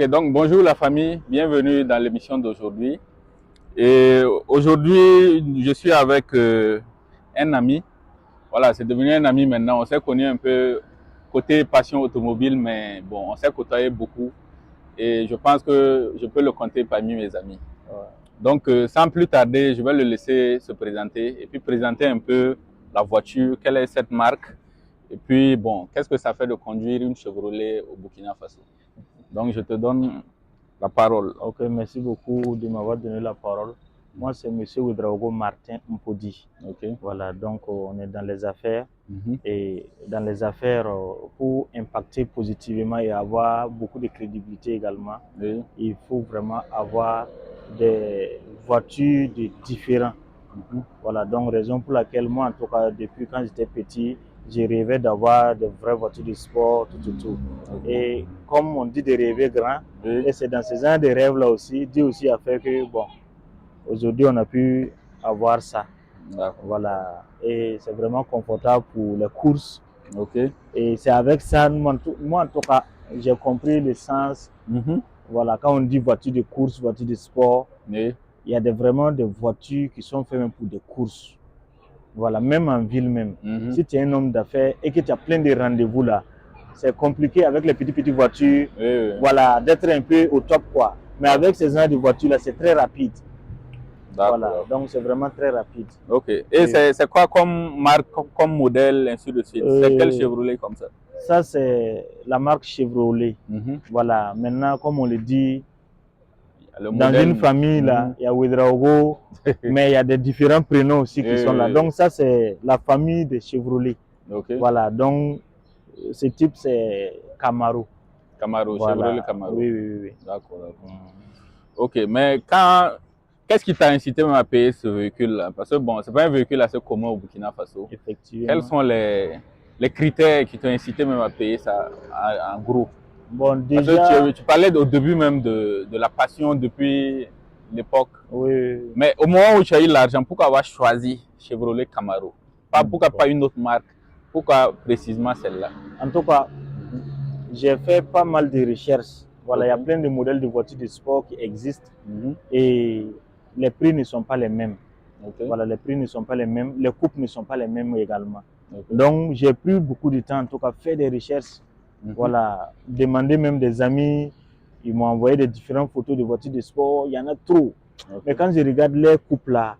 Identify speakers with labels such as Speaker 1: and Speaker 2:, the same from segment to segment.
Speaker 1: donc bonjour la famille, bienvenue dans l'émission d'aujourd'hui. Et aujourd'hui, je suis avec un ami. Voilà, c'est devenu un ami maintenant. On s'est connu un peu côté passion automobile, mais bon, on s'est côtoyé beaucoup. Et je pense que je peux le compter parmi mes amis. Donc, sans plus tarder, je vais le laisser se présenter et puis présenter un peu la voiture, quelle est cette marque. Et puis, bon, qu'est-ce que ça fait de conduire une Chevrolet au Burkina Faso? Donc, je te donne la parole.
Speaker 2: Ok, merci beaucoup de m'avoir donné la parole. Moi, c'est M. Ouedraogo Martin Mpodi.
Speaker 1: Ok.
Speaker 2: Voilà, donc on est dans les affaires.
Speaker 1: Mhm.
Speaker 2: Et dans les affaires, pour impacter positivement et avoir beaucoup de crédibilité également,
Speaker 1: Oui.
Speaker 2: il faut vraiment avoir des voitures de différents. Voilà, donc raison pour laquelle moi, en tout cas, depuis quand j'étais petit, j'ai rêvé d'avoir de vraies voitures de sport, tout. Et comme on dit de rêver grand,
Speaker 1: Oui.
Speaker 2: et c'est dans ces genre de rêves-là aussi, Dieu aussi a fait que, bon, aujourd'hui, on a pu avoir ça. Voilà, et c'est vraiment confortable pour les courses.
Speaker 1: Ok.
Speaker 2: Et c'est avec ça, moi en tout cas, j'ai compris le sens. Voilà, quand on dit voiture de course, voiture de sport,
Speaker 1: Oui.
Speaker 2: il y a vraiment des voitures qui sont faites même pour des courses. Voilà, même en ville même. Si tu es un homme d'affaires et que tu as plein de rendez-vous là, c'est compliqué avec les petites voitures,
Speaker 1: Oui.
Speaker 2: voilà, d'être un peu au top quoi. Mais avec ces genre de voitures là, c'est très rapide. Voilà, donc c'est vraiment très rapide.
Speaker 1: Ok. Et c'est quoi comme marque, comme modèle, ainsi de suite? C'est quel Chevrolet comme ça?
Speaker 2: Ça, c'est la marque Chevrolet. Voilà, maintenant, comme on le dit, dans une famille, là, il y a Ouedraogo, mais il y a des différents prénoms aussi qui sont là. Donc, ça, c'est la famille de Chevrolet.
Speaker 1: Okay.
Speaker 2: Voilà, donc, ce type, c'est Camaro.
Speaker 1: Camaro,
Speaker 2: Voilà.
Speaker 1: Chevrolet Camaro.
Speaker 2: Oui.
Speaker 1: D'accord. Ok, mais qu'est-ce qui t'a incité même à payer ce véhicule-là? Parce que bon, c'est pas un véhicule assez commun au Burkina Faso.
Speaker 2: Effectivement.
Speaker 1: Quels sont les critères qui t'ont incité même à payer ça en gros?
Speaker 2: Bon, déjà...
Speaker 1: Parce que tu parlais au début même de la passion depuis l'époque.
Speaker 2: Oui.
Speaker 1: Mais au moment où tu as eu l'argent, pourquoi avoir choisi Chevrolet Camaro? Pourquoi pas une autre marque? Pourquoi précisément celle-là?
Speaker 2: En tout cas, j'ai fait pas mal de recherches. Voilà, il y a plein de modèles de voitures de sport qui existent et les prix ne sont pas les mêmes. Voilà, les prix ne sont pas les mêmes, les coupes ne sont pas les mêmes également. Donc, j'ai pris beaucoup de temps, en tout cas, faire des recherches. Voilà, demander même des amis, ils m'ont envoyé des différentes photos de voitures de sport, il y en a trop. Mais quand je regarde les coupes là,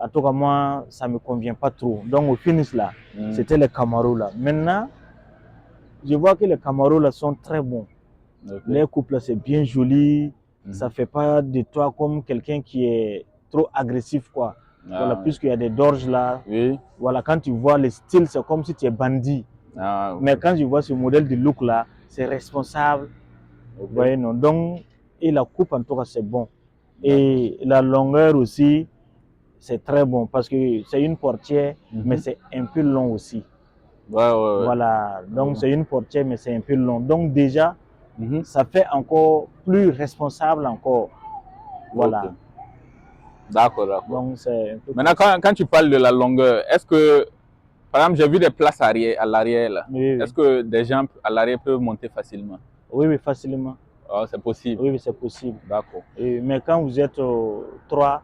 Speaker 2: en tout cas, moi, ça ne me convient pas trop. Donc, au finish là, c'était les Camaro là. Maintenant, je vois que les Camaro là sont très bons. Les couples là, c'est bien joli. Ça ne fait pas de toi comme quelqu'un qui est trop agressif quoi. Voilà, puisqu'il y a des dorges là. Voilà, quand tu vois le style, c'est comme si tu es bandit. Mais quand je vois ce modèle de look là, c'est responsable. Vous voyez, non? Donc, et la coupe en tout cas, c'est bon. Et la longueur aussi, c'est très bon parce que c'est une portière, mais c'est un peu long aussi. Voilà, donc c'est une portière, mais c'est un peu long. Donc déjà, ça fait encore plus responsable encore. Voilà.
Speaker 1: D'accord.
Speaker 2: Donc c'est
Speaker 1: maintenant, quand tu parles de la longueur, est-ce que, par exemple, j'ai vu des places à l'arrière là. Est-ce que des gens à l'arrière peuvent monter facilement?
Speaker 2: Oui, facilement.
Speaker 1: Oh, c'est possible.
Speaker 2: Oui, c'est possible.
Speaker 1: D'accord.
Speaker 2: Mais quand vous êtes trois,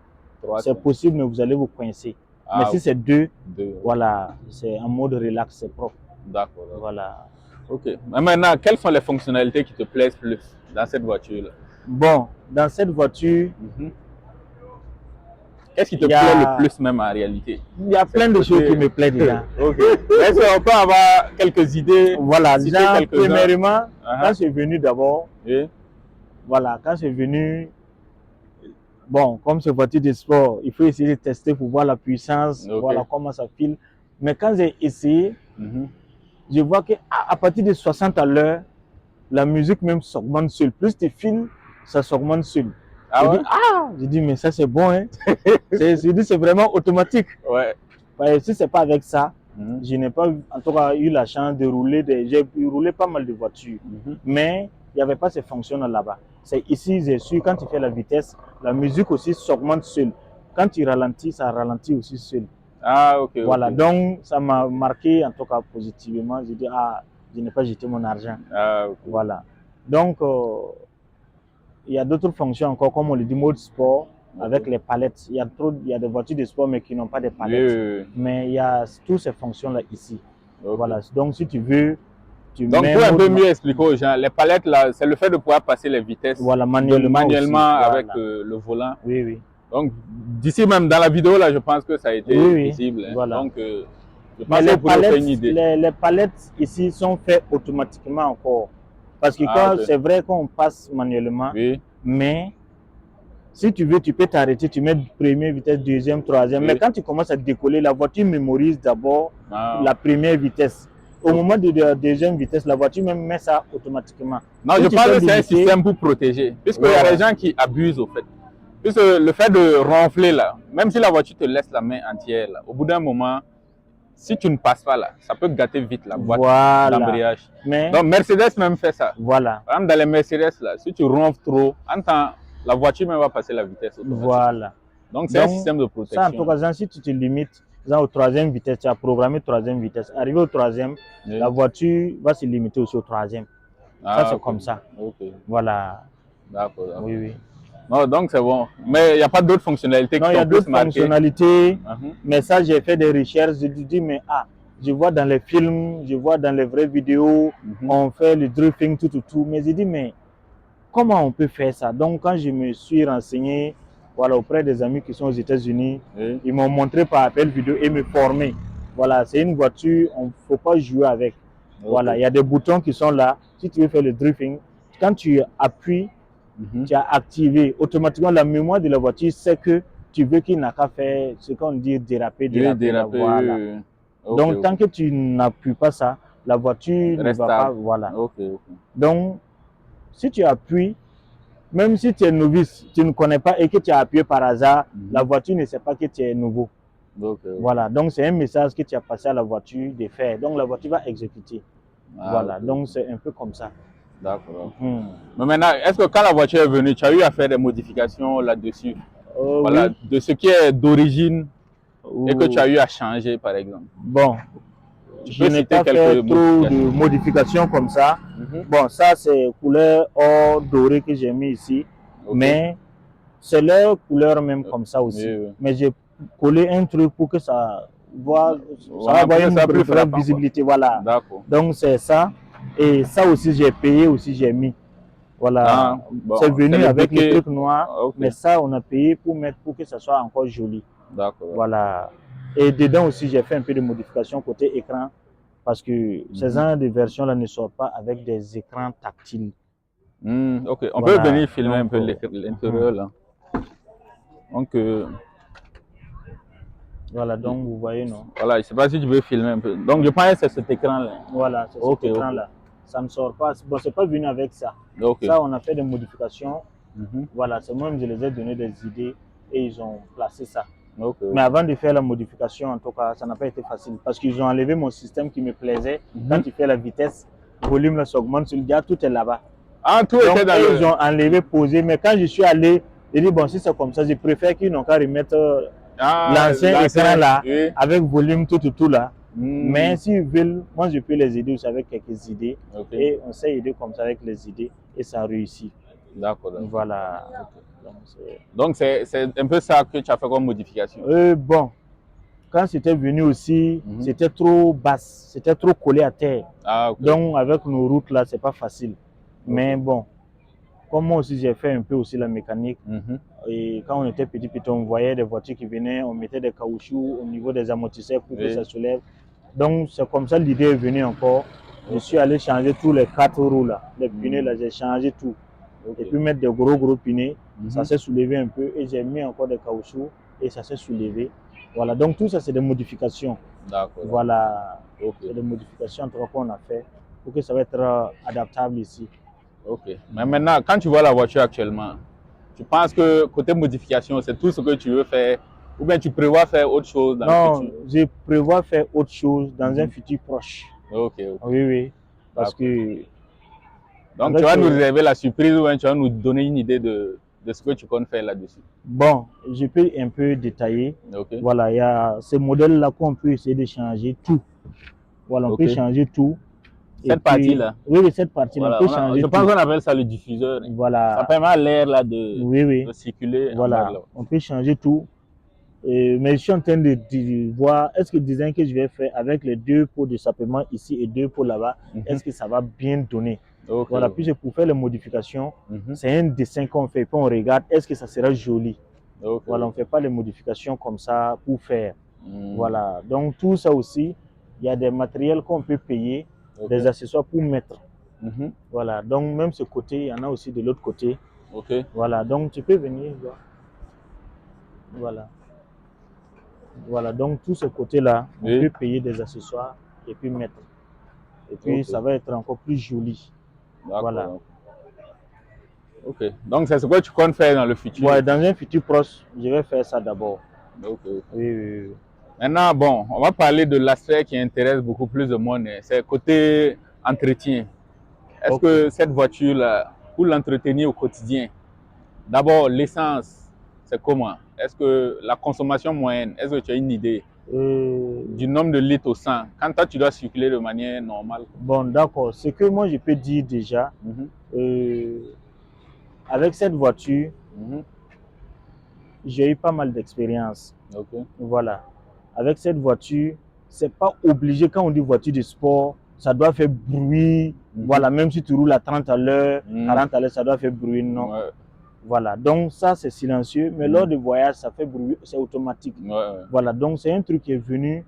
Speaker 2: c'est possible, mais vous allez vous coincer. Mais si c'est deux, voilà, c'est en mode relax, c'est propre.
Speaker 1: D'accord.
Speaker 2: Voilà.
Speaker 1: Ok. Mais maintenant, quelles sont les fonctionnalités qui te plaisent plus dans cette voiture-là?
Speaker 2: Bon, dans cette voiture,
Speaker 1: qu'est-ce qui te plaît le plus même en réalité?
Speaker 2: Il y a plein de choses qui me plaisent dedans.
Speaker 1: Est-ce qu'on peut avoir quelques idées?
Speaker 2: Voilà, déjà, premièrement, quand je suis venu d'abord, voilà, quand je suis venu, bon, comme c'est voiture de sport, il faut essayer de tester pour voir la puissance, voilà comment ça file. Mais quand j'ai essayé, je vois qu'à partir de 60 à l'heure, la musique même s'augmente seule. Plus tu files, ça s'augmente seul. Je dis, mais ça c'est bon, hein. Je dis, c'est vraiment automatique. Si c'est pas avec ça, je n'ai pas en tout cas eu la chance de rouler. J'ai roulé pas mal de voitures, mais il n'y avait pas ces fonctions là-bas. C'est ici, j'ai su, quand tu fais la vitesse, la musique aussi s'augmente seule. Quand tu ralentis, ça ralentit aussi seul. Voilà, donc ça m'a marqué en tout cas positivement. Je dis, je n'ai pas jeté mon argent. Voilà. Donc, il y a d'autres fonctions encore, comme on le dit, mode sport, avec les palettes. Il y a des voitures de sport, mais qui n'ont pas de palettes.
Speaker 1: Oui.
Speaker 2: Mais il y a toutes ces fonctions-là ici. Voilà. Donc, si tu veux,
Speaker 1: donc, pour un peu mieux expliquer aux gens, les palettes, là, c'est le fait de pouvoir passer les vitesses manuellement avec le volant.
Speaker 2: Oui.
Speaker 1: Donc, d'ici même dans la vidéo, là, je pense que ça a été visible. Hein.
Speaker 2: Voilà.
Speaker 1: Donc, je pense que vous pouvez faire une idée.
Speaker 2: Les palettes ici sont faites automatiquement encore. Parce que c'est vrai qu'on passe manuellement, mais si tu veux, tu peux t'arrêter, tu mets première vitesse, deuxième, troisième. Mais quand tu commences à décoller, la voiture mémorise d'abord la première vitesse. Au moment de la deuxième vitesse, la voiture même met ça automatiquement.
Speaker 1: Non, je pense que c'est un système pour protéger. Puisqu'il y a des gens qui abusent au fait. Puisque le fait de ronfler là, même si la voiture te laisse la main entière, là, au bout d'un moment, si tu ne passes pas là, ça peut gâter vite la boîte d'embrayage. Donc Mercedes même fait ça.
Speaker 2: Voilà.
Speaker 1: Par exemple, dans les Mercedes là, si tu ronfles trop, la voiture même va passer la vitesse.
Speaker 2: Voilà.
Speaker 1: Donc c'est un système de protection.
Speaker 2: Ça, en tout cas, si tu te limites au troisième vitesse, tu as programmé troisième vitesse. Arrivé au troisième, la voiture va se limiter aussi au troisième. Ça, c'est comme ça. Voilà.
Speaker 1: D'accord.
Speaker 2: Oui.
Speaker 1: Non, donc c'est bon. Mais il n'y a pas d'autres fonctionnalités qui sont plus marquées?
Speaker 2: Non, il y a d'autres fonctionnalités. Mais ça, j'ai fait des recherches. Je dis, mais je vois dans les films, je vois dans les vraies vidéos, on fait le drifting, tout. Mais j'ai dit, mais comment on peut faire ça? Donc, quand je me suis renseigné auprès des amis qui sont aux États-Unis, ils m'ont montré par appel vidéo et me former. Voilà, c'est une voiture, il ne faut pas jouer avec. Voilà, il y a des boutons qui sont là. Si tu veux faire le drifting, quand tu appuies, tu as activé automatiquement la mémoire de la voiture, c'est que tu veux qu'il n'a qu'à faire ce qu'on dit déraper. Voilà. Donc, tant que tu n'appuies pas ça, la voiture ne va pas. Voilà. Donc, si tu appuies, même si tu es novice, tu ne connais pas et que tu as appuyé par hasard, la voiture ne sait pas que tu es nouveau. Voilà, donc c'est un message que tu as passé à la voiture de faire. Donc la voiture va exécuter. Voilà, donc c'est un peu comme ça.
Speaker 1: D'accord. Mais maintenant, est-ce que quand la voiture est venue, tu as eu à faire des modifications là-dessus? Voilà, de ce qui est d'origine et que tu as eu à changer, par exemple.
Speaker 2: Bon, je n'ai pas fait trop de modifications comme ça. Bon, ça c'est couleur or doré que j'ai mis ici. Mais c'est leur couleur même comme ça aussi. Mais j'ai collé un truc pour que ça va avoir une vraie visibilité. Voilà. Donc c'est ça. Et ça aussi j'ai payé, j'ai mis. Voilà. C'est venu avec le truc noir. Mais ça on a payé pour que ça soit encore joli. Voilà. Et dedans aussi j'ai fait un peu de modification côté écran. Parce que ces genres de versions-là ne sortent pas avec des écrans tactiles.
Speaker 1: Ok, on peut venir filmer un peu l'intérieur là. Donc,
Speaker 2: voilà, donc vous voyez, non?
Speaker 1: Voilà, je ne sais pas si tu veux filmer un peu. Donc, je pense que c'est cet écran-là.
Speaker 2: Voilà, c'est cet écran-là. Ça ne sort pas. Bon, c'est pas venu avec ça. Ça, on a fait des modifications. Voilà, c'est moi-même, je les ai donné des idées et ils ont placé ça. Mais avant de faire la modification, en tout cas, ça n'a pas été facile parce qu'ils ont enlevé mon système qui me plaisait. Quand tu fais la vitesse, le volume là s'augmente sur le gars, tout est là-bas.
Speaker 1: Tout était dans
Speaker 2: ils ont enlevé, posé. Mais quand je suis allé, j'ai dit, bon, si c'est comme ça, je préfère qu'ils n'ont qu'à remettre l'ancien écran là, avec volume, tout là. Mais s'ils veulent, moi je peux les aider aussi avec quelques idées. Et on s'est aidé comme ça avec les idées et ça réussit.
Speaker 1: D'accord.
Speaker 2: Voilà.
Speaker 1: Donc c'est un peu ça que tu as fait comme modification.
Speaker 2: Bon, quand c'était venu aussi, c'était trop basse, c'était trop collé à terre. Donc avec nos routes là, c'est pas facile. Mais bon, comme moi aussi j'ai fait un peu aussi la mécanique. Et quand on était petit, on voyait des voitures qui venaient, on mettait des caoutchoucs au niveau des amortisseurs pour que ça soulève. Donc c'est comme ça l'idée est venue encore. Je suis allé changer tous les 4 roues là, les pneus là, j'ai changé tout. Et puis mettre des gros pneus, ça s'est soulevé un peu et j'ai mis encore des caoutchoucs et ça s'est soulevé. Voilà, donc tout ça c'est des modifications. Voilà, c'est des modifications qu'on a fait pour que ça va être adaptable ici.
Speaker 1: Mais maintenant, quand tu vois la voiture actuellement, tu penses que côté modification, c'est tout ce que tu veux faire ou bien tu prévois faire autre chose dans le futur?
Speaker 2: Non, je prévois faire autre chose dans un futur proche. Oui. Parce que...
Speaker 1: Donc tu vas nous réserver la surprise ou bien tu vas nous donner une idée de ce que tu comptes faire là-dessus?
Speaker 2: Bon, je peux un peu détailler. Voilà, il y a ces modèles-là qu'on peut essayer de changer tout. Voilà, on peut changer tout.
Speaker 1: Cette partie-là.
Speaker 2: Oui, oui, cette partie-là.
Speaker 1: Voilà,
Speaker 2: On peut changer
Speaker 1: je pense
Speaker 2: tout.
Speaker 1: qu'on appelle ça le diffuseur.
Speaker 2: Voilà.
Speaker 1: Ça permet à l'air là de,
Speaker 2: Oui, oui.
Speaker 1: de circuler.
Speaker 2: Voilà. On peut changer tout. Mais je suis en train de voir, est-ce que le design que je vais faire avec les 2 pots de sapement ici et 2 pots là-bas, est-ce que ça va bien donner?
Speaker 1: Okay.
Speaker 2: Voilà, puis pour faire les modifications, c'est un dessin qu'on fait, puis on regarde, est-ce que ça sera joli?
Speaker 1: Okay.
Speaker 2: Voilà, on ne fait pas les modifications comme ça pour faire. Voilà, donc tout ça aussi, il y a des matériels qu'on peut payer, des accessoires pour mettre. Voilà, donc même ce côté, il y en a aussi de l'autre côté. Voilà, donc tu peux venir voir. Voilà. Voilà, donc tout ce côté-là, on peut payer des accessoires et puis mettre. Et puis ça va être encore plus joli. Voilà.
Speaker 1: Ok, donc c'est ce que tu comptes faire dans le futur?
Speaker 2: Ouais, dans un futur proche, je vais faire ça d'abord.
Speaker 1: Oui.
Speaker 2: Oui.
Speaker 1: Maintenant, bon, on va parler de l'aspect qui intéresse beaucoup plus de monde, c'est le côté entretien. Est-ce que cette voiture-là, pour l'entretenir au quotidien, d'abord l'essence, c'est comment? Est-ce que la consommation moyenne, est-ce que tu as une idée du nombre de litres au 100 quand toi tu dois circuler de manière normale?
Speaker 2: Bon, d'accord. Ce que moi je peux dire déjà, avec cette voiture, j'ai eu pas mal d'expérience. Voilà. Avec cette voiture, c'est pas obligé quand on dit voiture de sport, ça doit faire bruit. Voilà, même si tu roules à 30 à l'heure, 40 à l'heure, ça doit faire bruit, non. Voilà, donc ça c'est silencieux, mais lors de voyage, ça fait bruit, c'est automatique. Voilà, donc c'est un truc qui est venu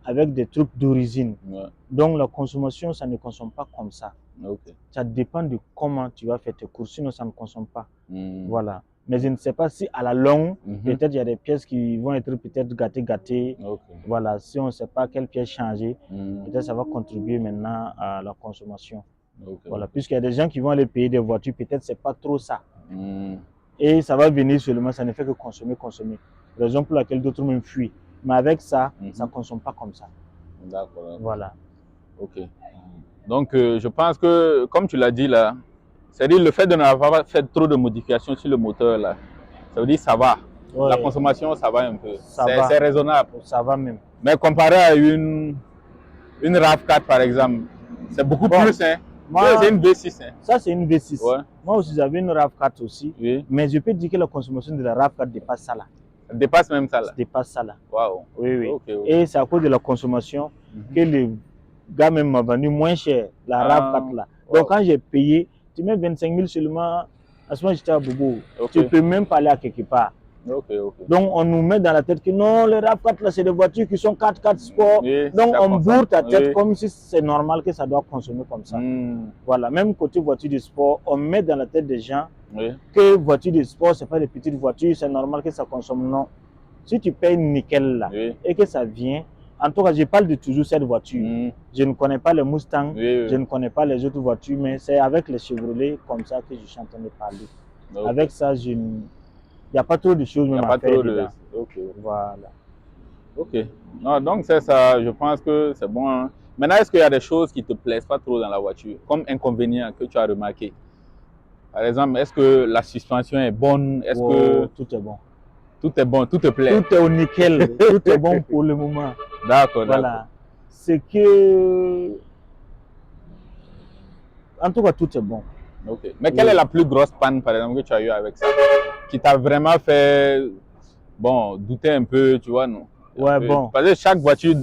Speaker 2: avec des trucs d'origine. Donc la consommation, ça ne consomme pas comme ça. Ça dépend de comment tu vas faire tes courses, sinon ça ne consomme pas. Voilà. Mais je ne sais pas si à la longue, peut-être il y a des pièces qui vont être peut-être gâtées. Voilà, si on ne sait pas quelle pièce changer, peut-être ça va contribuer maintenant à la consommation. Voilà, puisqu'il y a des gens qui vont aller payer des voitures, peut-être c'est pas trop ça. Et ça va venir seulement, ça ne fait que consommer. Raison pour laquelle d'autres même fuient. Mais avec ça, ça ne consomme pas comme ça.
Speaker 1: D'accord.
Speaker 2: Voilà.
Speaker 1: Ok. Donc, je pense que, comme tu l'as dit là, c'est-à-dire le fait de n'avoir pas fait trop de modifications sur le moteur là, ça veut dire ça va. La consommation, ça va un peu. C'est raisonnable.
Speaker 2: Ça va même.
Speaker 1: Mais comparé à une RAV4 par exemple, c'est beaucoup plus. Hein. C'est une V6. Hein.
Speaker 2: Ça, c'est une V6. Moi aussi, j'avais une RAV4 aussi. Mais je peux dire que la consommation de la RAV4 dépasse ça là.
Speaker 1: Ça dépasse même ça là.
Speaker 2: Dépasse ça là.
Speaker 1: Waouh.
Speaker 2: Oui. Et c'est à cause de la consommation que le gars même m'a vendu moins cher la RAV4 là. Donc quand j'ai payé, tu mets 25 000 seulement. À ce moment, j'étais à Bobo. Tu ne peux même pas aller à quelque part. Donc on nous met dans la tête que non, les RAV4 là, c'est des voitures qui sont 4x4 sport. Donc on bourre ta tête comme si c'est normal que ça doit consommer comme ça. Voilà, même côté voiture de sport, on met dans la tête des gens que voiture de sport, c'est pas des petites voitures, c'est normal que ça consomme. Non. Si tu payes nickel là et que ça vient, en tout cas, je parle de toujours cette voiture. Je ne connais pas les Mustang, je ne connais pas les autres voitures, mais c'est avec les Chevrolet comme ça que je suis en train de parler. Avec ça, il n'y a pas trop de choses même à faire dedans. Voilà.
Speaker 1: Ok. Non, donc c'est ça, je pense que c'est bon. Hein. Maintenant, est-ce qu'il y a des choses qui ne te plaisent pas trop dans la voiture, comme inconvénient que tu as remarqué? Par exemple, est-ce que la suspension est bonne? Est-ce que
Speaker 2: tout est bon?
Speaker 1: Tout est bon, tout te plaît?
Speaker 2: Tout est au nickel, tout est bon pour le moment.
Speaker 1: D'accord,
Speaker 2: voilà. C'est que... En tout cas, tout est bon.
Speaker 1: Ok. Mais quelle est la plus grosse panne, par exemple, que tu as eu avec ça? Qui t'a vraiment fait, bon, douter un peu, tu vois, non?
Speaker 2: Ouais, bon.
Speaker 1: Parce que chaque voiture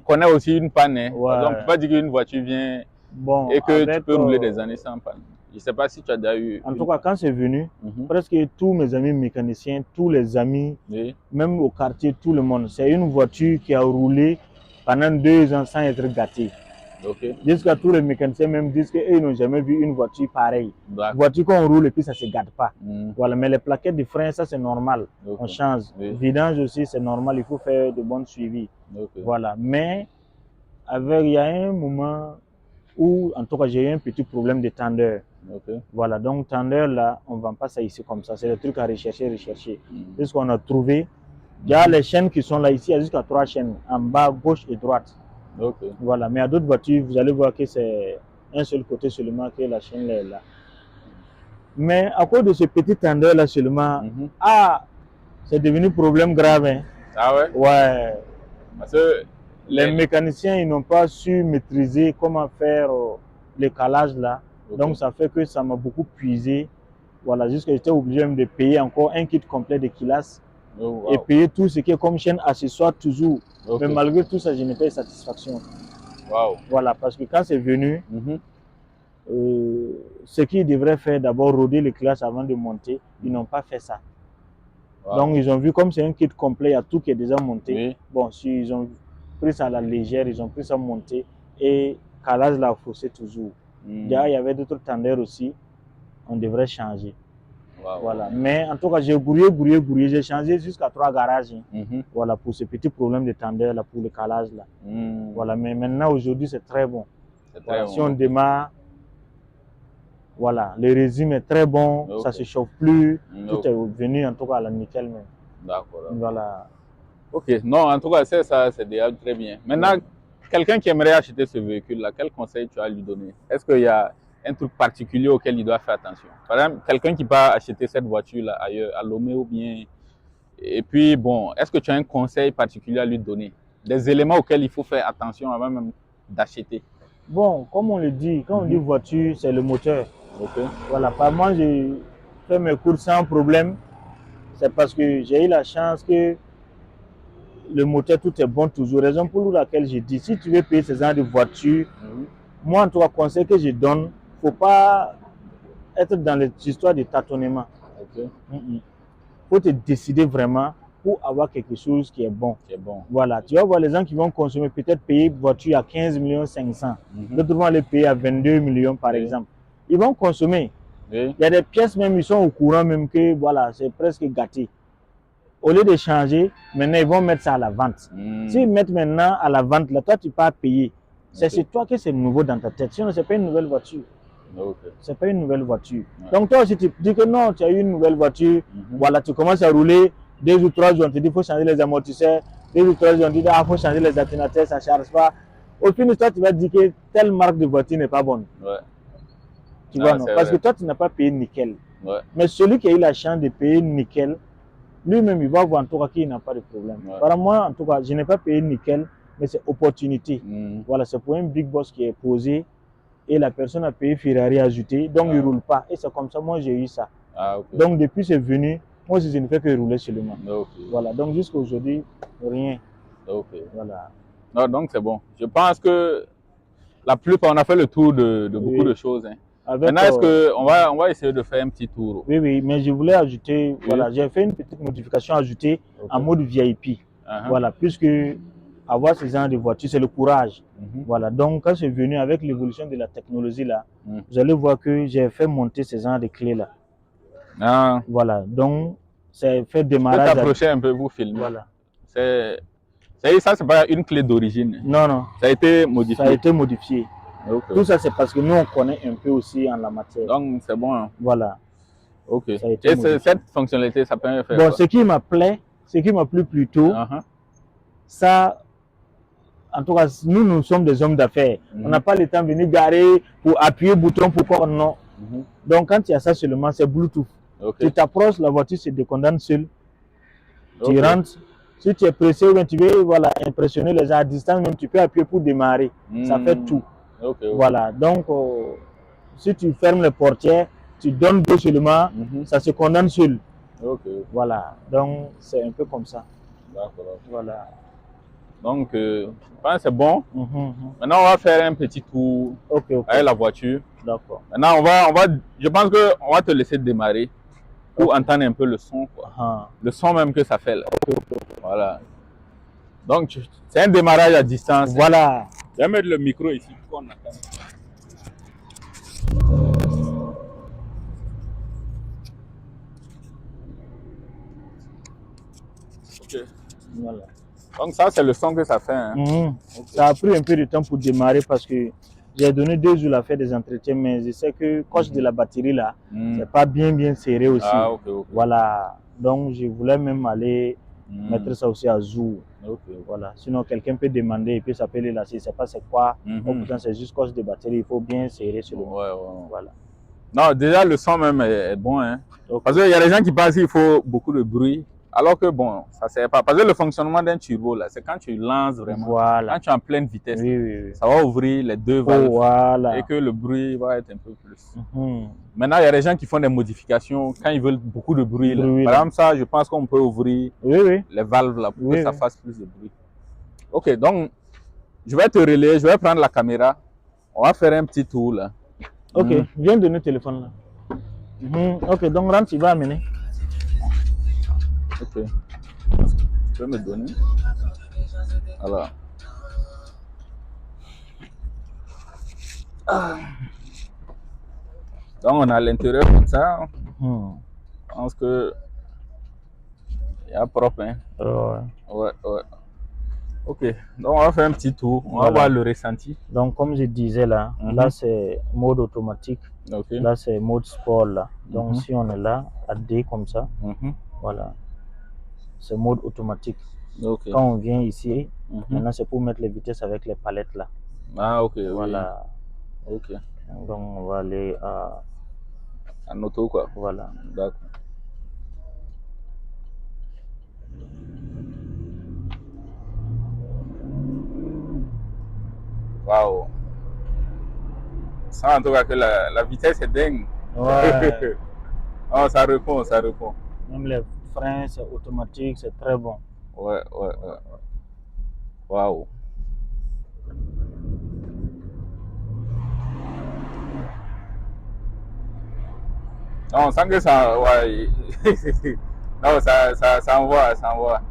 Speaker 1: connaît aussi une panne. Hein.
Speaker 2: Ouais.
Speaker 1: Donc, on ne peut pas dire qu'une voiture vient et que tu peux rouler des années sans panne. Je ne sais pas si tu as déjà eu.
Speaker 2: En tout cas, quand c'est venu, presque tous mes amis mécaniciens, tous les amis, même au quartier, tout le monde, c'est une voiture qui a roulé pendant 2 ans sans être gâtée. Jusqu'à tous les mécaniciens même disent qu'ils n'ont jamais vu une voiture pareille. Une voiture qu'on roule et puis ça ne se gâte pas. Voilà, mais les plaquettes de frein, ça c'est normal. On change. Vidange aussi, c'est normal, il faut faire de bons suivis. Voilà, mais il y a un moment où, en tout cas, j'ai eu un petit problème de tendeur. Voilà, donc tendeur là, on ne vend pas ça ici comme ça. C'est des trucs à rechercher. Puisqu'on a trouvé, il y a les chaînes qui sont là ici, il y a jusqu'à 3 chaînes, en bas, gauche et droite. Voilà, mais à d'autres voitures, vous allez voir que c'est un seul côté seulement que la chaîne est là. Mais à cause de ce petit tendeur là seulement, c'est devenu problème grave. Hein.
Speaker 1: Ah ouais?
Speaker 2: Ouais.
Speaker 1: Parce que
Speaker 2: les mécaniciens, ils n'ont pas su maîtriser comment faire le calage là.
Speaker 1: Ok.
Speaker 2: Donc ça fait que ça m'a beaucoup puisé. Voilà, jusqu'à j'étais obligé même de payer encore un kit complet de Kilas
Speaker 1: Oh,
Speaker 2: et
Speaker 1: wow.
Speaker 2: payer tout ce qui est comme chaîne accessoire toujours.
Speaker 1: Ok.
Speaker 2: Mais malgré tout ça, je n'ai pas eu satisfaction.
Speaker 1: Wow.
Speaker 2: Voilà, parce que quand c'est venu,
Speaker 1: Mhm.
Speaker 2: ce qu'ils devraient faire, d'abord roder les classes avant de monter, ils n'ont pas fait ça.
Speaker 1: Wow.
Speaker 2: Donc ils ont vu comme c'est un kit complet, il y a tout qui est déjà monté.
Speaker 1: Oui.
Speaker 2: Bon, si ils ont pris ça à la légère, ils ont pris ça monté et calage l'a faussé toujours. D'ailleurs, il y avait d'autres tendeurs aussi, on devrait changer.
Speaker 1: Wow.
Speaker 2: Voilà. Mais en tout cas, j'ai grouillé, j'ai changé jusqu'à 3 garages.
Speaker 1: Mhm.
Speaker 2: Voilà, pour ce petit problème de tendeur là, pour le calage là. Voilà, mais maintenant aujourd'hui c'est très bon.
Speaker 1: C'est très
Speaker 2: Voilà,
Speaker 1: bon.
Speaker 2: si on démarre, voilà, le régime est très bon,
Speaker 1: Ok.
Speaker 2: ça se chauffe plus, tout
Speaker 1: Ok.
Speaker 2: est venu en tout cas à la nickel même.
Speaker 1: D'accord.
Speaker 2: Voilà.
Speaker 1: Ok, non, en tout cas, c'est ça, c'est déjà très bien. Maintenant, quelqu'un qui aimerait acheter ce véhicule-là, quel conseil tu as à lui donner? Est-ce qu'il y a un truc particulier auquel il doit faire attention? Par exemple, quelqu'un qui va acheter cette voiture-là ailleurs, à Lomé ou bien. Et puis, bon, est-ce que tu as un conseil particulier à lui donner? Des éléments auxquels il faut faire attention avant même d'acheter?
Speaker 2: Bon, comme on le dit, quand on dit voiture, c'est le moteur.
Speaker 1: Ok.
Speaker 2: Voilà, par moi, j'ai fait mes courses sans problème. C'est parce que j'ai eu la chance que le moteur, tout est bon toujours. Raison pour laquelle j'ai dit, si tu veux payer ce genre de voiture, moi, en tout cas, conseil que je donne, il ne faut pas être dans les histoires de tâtonnement.
Speaker 1: Ok.
Speaker 2: Il faut te décider vraiment pour avoir quelque chose qui est bon.
Speaker 1: C'est bon.
Speaker 2: Voilà, tu vas voir les gens qui vont consommer, peut-être payer une voiture à 15 millions 500. D'autres vont aller payer à 22 millions par exemple. Ils vont consommer.
Speaker 1: Oui.
Speaker 2: Il y a des pièces même, ils sont au courant même que voilà, c'est presque gâté. Au lieu de changer, maintenant ils vont mettre ça à la vente. S'ils mettent maintenant à la vente, là, toi tu peux pas payer. C'est sur toi que c'est nouveau dans ta tête. Sinon, ce n'est pas une nouvelle voiture.
Speaker 1: Okay.
Speaker 2: C'est pas une nouvelle voiture. Donc toi aussi tu dis que non, tu as eu une nouvelle voiture, voilà, tu commences à rouler, 2 ou 3 jours, on te dit qu'il faut changer les amortisseurs, 2 ou 3 jours, on te dit qu'il faut changer les alternateurs, ça ne charge pas. Au final, toi tu vas dire que telle marque de voiture n'est pas bonne.
Speaker 1: Ouais.
Speaker 2: Tu vois, non? Parce que toi tu n'as pas payé nickel.
Speaker 1: Ouais.
Speaker 2: Mais celui qui a eu la chance de payer nickel, lui-même il va voir en tout cas qu'il n'a pas de problème.
Speaker 1: Ouais.
Speaker 2: Par moi, en tout cas, je n'ai pas payé nickel, mais c'est opportunité. Voilà, c'est pour un big boss qui est posé. Et la personne a payé Ferrari ajouté, donc il ne roule pas. Et c'est comme ça, moi j'ai eu ça.
Speaker 1: Okay.
Speaker 2: Donc depuis c'est venu, moi je ne fais que rouler seulement.
Speaker 1: Okay.
Speaker 2: Voilà, donc jusqu'à aujourd'hui, rien.
Speaker 1: Okay.
Speaker 2: Voilà.
Speaker 1: Non, donc c'est bon. Je pense que la plupart, on a fait le tour de beaucoup de choses. Hein.
Speaker 2: Avec,
Speaker 1: maintenant, est-ce qu'on va essayer de faire un petit tour?
Speaker 2: Oui, oui, mais je voulais ajouter, voilà, j'ai fait une petite modification ajoutée en mode VIP. Voilà, puisque avoir ce genre de voiture, c'est le courage. Voilà, donc quand c'est venu avec l'évolution de la technologie là, vous allez voir que j'ai fait monter ce genre de clés là.
Speaker 1: Ah.
Speaker 2: Voilà, donc c'est fait démarrage.
Speaker 1: Je peux t'approcher un peu, vous filmer.
Speaker 2: Voilà.
Speaker 1: Ça, c'est pas une clé d'origine.
Speaker 2: Non, non.
Speaker 1: Ça a été modifié.
Speaker 2: Ça a été modifié.
Speaker 1: Okay.
Speaker 2: Tout ça, c'est parce que nous, on connaît un peu aussi en la matière.
Speaker 1: Donc, c'est bon. Hein.
Speaker 2: Voilà.
Speaker 1: Ok. Et cette fonctionnalité, ça peut faire
Speaker 2: bon,
Speaker 1: quoi?
Speaker 2: Ce qui m'a plu plutôt, ça, en tout cas, nous sommes des hommes d'affaires. On n'a pas le temps de venir garer pour appuyer le bouton pour quoi, non. Donc, quand il y a ça seulement, c'est Bluetooth. Tu t'approches, la voiture se décondense seule. Tu rentres. Si tu es pressé ou bien tu veux impressionner les gens à distance, même tu peux appuyer pour démarrer. Ça fait tout. Voilà. Donc, si tu fermes les portières, tu donnes deux seulement, ça se condense seul. Voilà. Donc, c'est un peu comme ça.
Speaker 1: D'accord.
Speaker 2: Voilà.
Speaker 1: Donc, je pense que c'est bon. Maintenant, on va faire un petit tour avec la voiture.
Speaker 2: D'accord.
Speaker 1: Maintenant, je pense qu'on va te laisser démarrer pour entendre un peu le son, quoi. Le son même que ça fait là. Voilà. Donc, c'est un démarrage à distance.
Speaker 2: Voilà.
Speaker 1: Je vais mettre le micro ici pour qu'on entende. Ok.
Speaker 2: Voilà.
Speaker 1: Donc, ça, c'est le son que ça fait. Hein.
Speaker 2: Ça a pris un peu de temps pour démarrer parce que j'ai donné 2 jours à faire des entretiens, mais je sais que coche de la batterie là, c'est pas bien serré aussi. Voilà. Donc, je voulais même aller mettre ça aussi à jour. Voilà. Sinon, quelqu'un peut demander et puis ça peut les lasser. C'est pas c'est quoi. Pourtant, c'est juste coche de batterie. Il faut bien serrer sur le Voilà.
Speaker 1: Non, déjà, le son même est bon. Hein. Parce qu'il y a des gens qui pensent qu'il faut beaucoup de bruit. Alors que bon, ça sert pas. Parce que le fonctionnement d'un turbo, là, c'est quand tu lances vraiment.
Speaker 2: Voilà.
Speaker 1: Quand tu es en pleine vitesse,
Speaker 2: Oui, oui, oui.
Speaker 1: ça va ouvrir les deux valves
Speaker 2: Voilà.
Speaker 1: et que le bruit va être un peu plus.
Speaker 2: Mhm.
Speaker 1: Maintenant, il y a des gens qui font des modifications quand ils veulent beaucoup de bruit. Là.
Speaker 2: Bruit,
Speaker 1: Par
Speaker 2: là.
Speaker 1: exemple, ça, je pense qu'on peut ouvrir
Speaker 2: Oui, oui.
Speaker 1: les valves là pour
Speaker 2: Oui,
Speaker 1: que ça
Speaker 2: oui.
Speaker 1: fasse plus de bruit. Ok, donc je vais te relayer, je vais prendre la caméra. On va faire un petit tour là.
Speaker 2: Ok, viens donner le téléphone là. Ok, donc rentre, tu vas amener.
Speaker 1: Ok. Tu peux me donner? Alors. Donc on a l'intérieur comme ça. Je pense que il y a propre. Hein? Ouais, ouais. Ok, donc on va faire un petit tour. On va voir le ressenti.
Speaker 2: Donc comme je disais là, là c'est mode automatique.
Speaker 1: Okay.
Speaker 2: Là c'est mode sport là. Donc si on est là, à D comme ça, voilà. C'est mode automatique.
Speaker 1: Okay.
Speaker 2: Quand on vient ici, maintenant c'est pour mettre les vitesses avec les palettes là.
Speaker 1: Ah ok,
Speaker 2: voilà.
Speaker 1: Oui. Ok.
Speaker 2: Donc on va aller à...
Speaker 1: En auto quoi.
Speaker 2: Voilà.
Speaker 1: D'accord. Waouh. Ça en tout cas que la vitesse est dingue.
Speaker 2: Ouais.
Speaker 1: Oh, ça répond, ça répond.
Speaker 2: Même les freins, c'est automatique, c'est très bon.
Speaker 1: Ouais, ouais, ouais. Waouh. Non, on sent que ça, ouais. Non, ça envoie, ça envoie.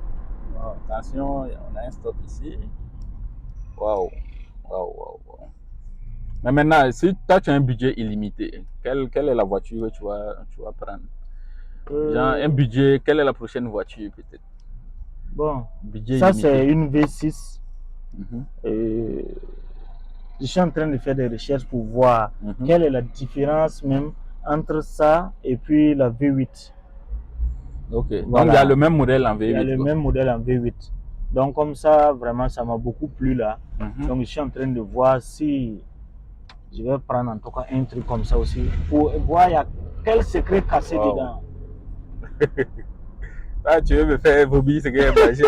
Speaker 1: Oh, attention, on a un stop ici. Waouh, waouh, waouh, waouh. Mais maintenant, si toi tu as un budget illimité, quelle est la voiture que tu vas prendre? Genre, un budget, quelle est la prochaine voiture peut-être?
Speaker 2: Bon,
Speaker 1: budget
Speaker 2: ça
Speaker 1: illimité.
Speaker 2: c'est une V6. Et je suis en train de faire des recherches pour voir quelle est la différence même entre ça et puis la V8.
Speaker 1: Ok, voilà. Donc il y a le même modèle en V8.
Speaker 2: Il y a le même modèle en V8. Donc comme ça, vraiment, ça m'a beaucoup plu là. Donc je suis en train de voir si je vais prendre en tout cas un truc comme ça aussi pour voir il y a quel secret caché dedans.
Speaker 1: Ah, tu veux me faire vomir ce que j'ai mangé.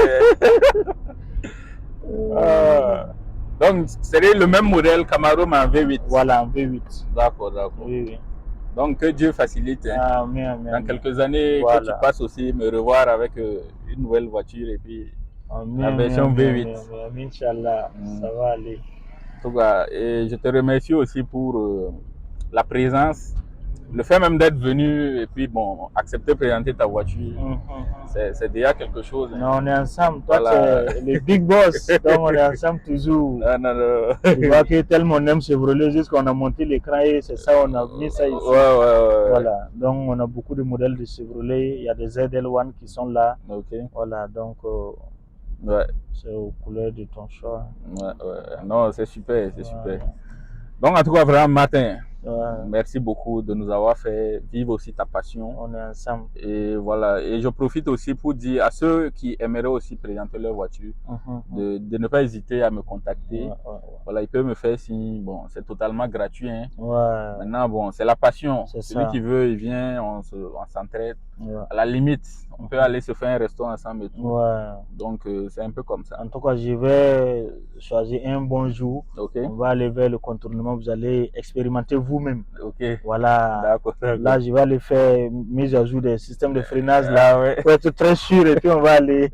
Speaker 1: Donc, c'est le même modèle Camaro mais en V8.
Speaker 2: Voilà, en V8.
Speaker 1: D'accord, d'accord.
Speaker 2: Oui, oui.
Speaker 1: Donc, que Dieu facilite. Hein.
Speaker 2: Amen, amen,
Speaker 1: dans quelques années, voilà. Que tu passes aussi me revoir avec une nouvelle voiture et puis la version V8.
Speaker 2: Inch'Allah, ça va aller.
Speaker 1: En tout cas, et je te remercie aussi pour la présence. Le fait même d'être venu et puis bon, accepter de présenter ta voiture, c'est déjà quelque chose. Hein.
Speaker 2: Non, on est ensemble. Toi, voilà. Tu es le big boss. Donc, on est ensemble toujours.
Speaker 1: Non.
Speaker 2: Tu vois que tellement on aime Chevrolet, jusqu'on a monté l'écran et c'est ça, on a mis ça ici.
Speaker 1: Ouais.
Speaker 2: Voilà. Donc, on a beaucoup de modèles de Chevrolet. Il y a des ZL1 qui sont là.
Speaker 1: Ok.
Speaker 2: Voilà. Donc, c'est aux couleurs de ton choix.
Speaker 1: Ouais. Non, c'est super, c'est super. Donc, en tout cas, vraiment, Martin. Merci beaucoup de nous avoir fait vivre aussi ta passion.
Speaker 2: On est ensemble.
Speaker 1: Et voilà. Et je profite aussi pour dire à ceux qui aimeraient aussi présenter leur voiture de ne pas hésiter à me contacter. Voilà, ils peuvent me faire signe. Bon, c'est totalement gratuit. Hein. Maintenant, bon, c'est la passion. Celui qui veut, il vient, on s'entraide. À la limite, on peut aller se faire un resto ensemble et tout. Donc, c'est un peu comme ça.
Speaker 2: En tout cas, je vais choisir un bon jour. On va aller vers le contournement. Vous allez expérimenter vous-même. Voilà.
Speaker 1: D'accord.
Speaker 2: Là, je vais aller faire mise à jour des systèmes de freinage là. Pour être très sûr et puis on va aller.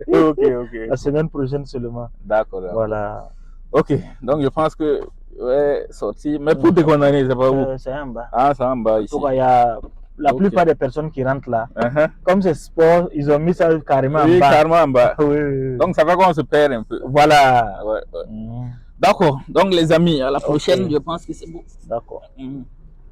Speaker 2: La semaine prochaine seulement.
Speaker 1: D'accord.
Speaker 2: Voilà.
Speaker 1: Ok. Donc, je pense que sorti. Mais pour te condamner, c'est pas où?
Speaker 2: C'est en bas.
Speaker 1: Ah, c'est en bas ici.
Speaker 2: En tout cas, il y a la plupart des personnes qui rentrent là. Comme c'est sport, ils ont mis ça carrément en bas.
Speaker 1: Oui, carrément en bas.
Speaker 2: Oui.
Speaker 1: Donc, ça fait qu'on se perd un peu.
Speaker 2: Voilà.
Speaker 1: D'accord. Donc, les amis, à la prochaine, je pense que c'est bon.
Speaker 2: D'accord.